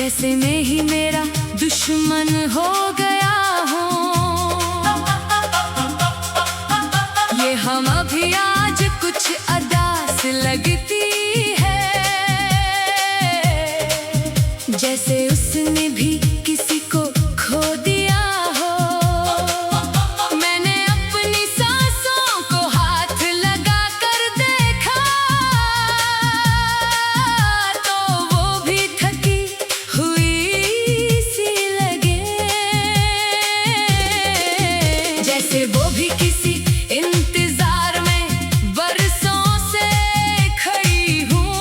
जैसे मैं ही मेरा दुश्मन हो गया हूँ। ये हम अभी आज कुछ अदास लगती है, जैसे उसने भी किसी को खो दिया हो। मैंने अपनी सांसों को हाथ लगा कर देखा, तो वो भी थकी हुई सी लगे, जैसे वो भी किसी इंतजार में बरसों से खड़ी हूँ।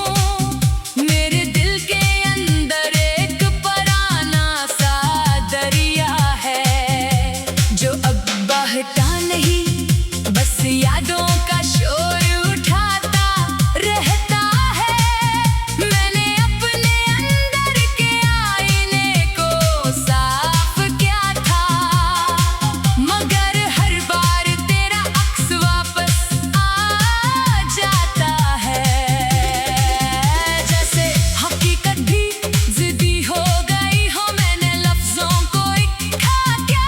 मेरे दिल के अंदर एक पराना सा दरिया है, जो अब बहता नहीं, बस यादों का शोर उठाता रहता है। मैंने अपने अंदर के आईने को साफ किया था, मगर हर बार तेरा अक्स वापस आ जाता है। जैसे हकीकत भी जिद्दी हो गई हो, मैंने लफ्जों को इकट्ठा किया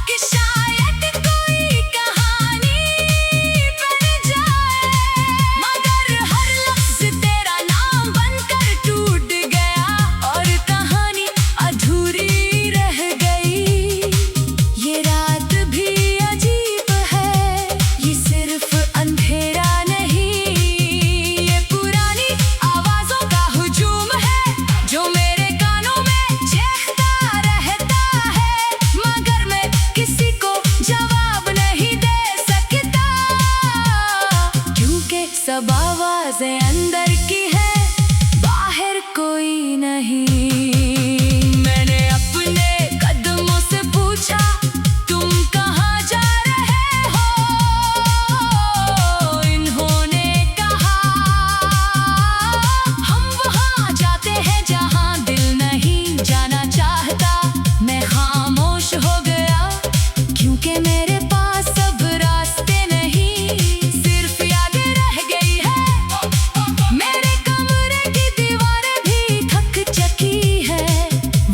कि शायद कोई कहानी बन जाए, मगर हर लफ्ज तेरा नाम बनकर टूट गया और कहानी अधूरी रह गई। ये रात भी अजीब है, ये सिर्फ अंधेरा नहीं, ये पुरानी आवाजों का हुजूम है, जो मेरे कानों में चहकता रहता है, मगर मैं किसी को जवाब नहीं दे सकता, क्योंकि सब आवाजें अंदर की है, बाहर कोई नहीं। मैंने अपने कदमों से पूछा, तुम कहाँ जा रहे हो? इन्होंने कहा, हम वहाँ जाते हैं जहाँ दिल नहीं जाना चाहता। मैं खामोश हो गया, क्योंकि मेरे पास अब रास्ते नहीं, सिर्फ यादें रह गई है। मेरे कमरे की दीवारें भी थक चुकी है,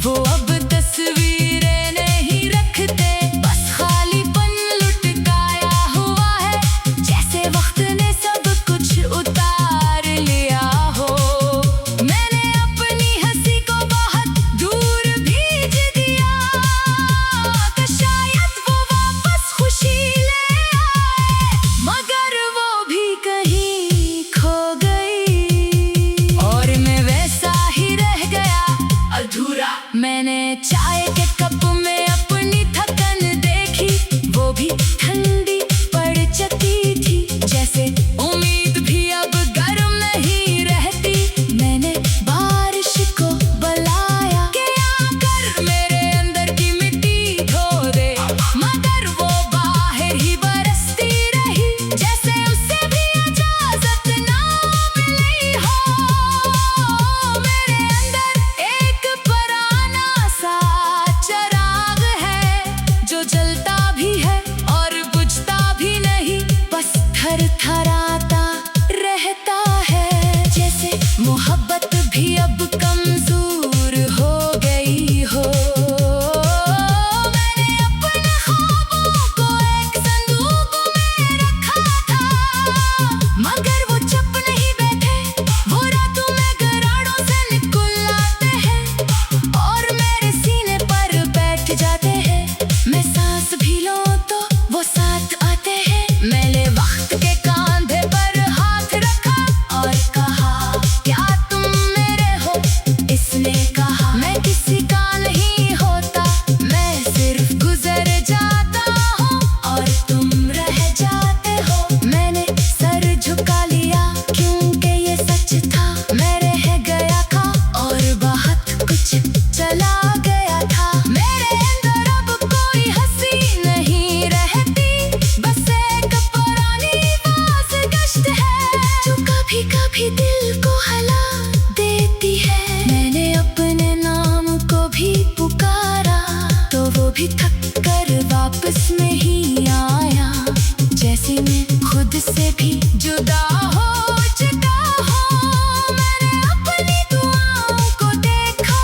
वो अब तस्वीरें नहीं रखते, बस खालीपन लुटकाया हुआ है, जैसे वक्त ने सब कुछ उतार लिया हो। मैंने अपनी हंसी को बहुत दूर भेज दिया, कि शायद वो वापस खुशी ले आए, मगर वो भी कहीं खो गई, और मैं वैसा ही रह गया अधूरा। मैंने चाय के कप में अपनी थकन देखी, वो भी ठंडी पड़ चुकी थी, जैसे उम्मीद भी अब गर्म नहीं रहती। मैंने बारिश को बुलाया कि आकर मेरे अंदर की मिट्टी धो दे, मगर वो बाहर ही बरसती रही, जैसे उसे भी इजाजत ना मिली हो। मेरे अंदर एक पुराना सा चिराग है, जो जलता भी है और बुझता भी नहीं, बस थरथराता रहता है, जैसे मोहब्बत भी अब कमजोर हो गई हो। मैंने अपने ख्वाबों को एक संदूक में रखा था, मगर वो चुप नहीं बैठे, वो रातों में गराड़ों से निकल आते हैं, और मेरे सीने पर बैठ जाते हैं। मैं सांस भी लूं तो वो साथ आते हैं। मैंने वक्त के कांधे पर हाथ रखा और कहा, क्या तुम मेरे हो? इसने कहा, मैं किसी का नहीं होता, मैं सिर्फ गुजर जाता हूँ और तुम रह जाते हो। मैंने सर झुका लिया, क्योंकि ये सच था, मैं रह गया था और बहुत कुछ चला गया था। मेरे अंदर अब कोई हंसी नहीं रहती, बस एक पुरानी गश्त है, जो कभी कभी दिल को हला देती है। मैंने अपने नाम को भी पुकारा, तो वो भी थक कर वापस नहीं आया, जैसे मैं खुद से भी जुदा हो चुका हूँ। मैंने अपनी दुआओं को देखा,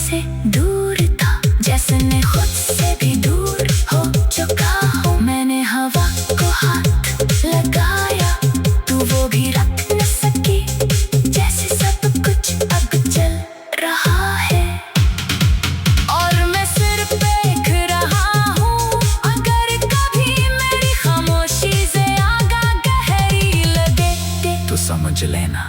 से दूर था, जैसे मैं खुद से भी दूर हो चुका हूँ। मैंने हवा को हाथ लगाया, तू वो भी रख न सकी, जैसे सब कुछ अब चल रहा है और मैं सिर्फ देख रहा हूँ। अगर कभी मेरी खामोशी से आगा गहरी लगे तो समझ लेना।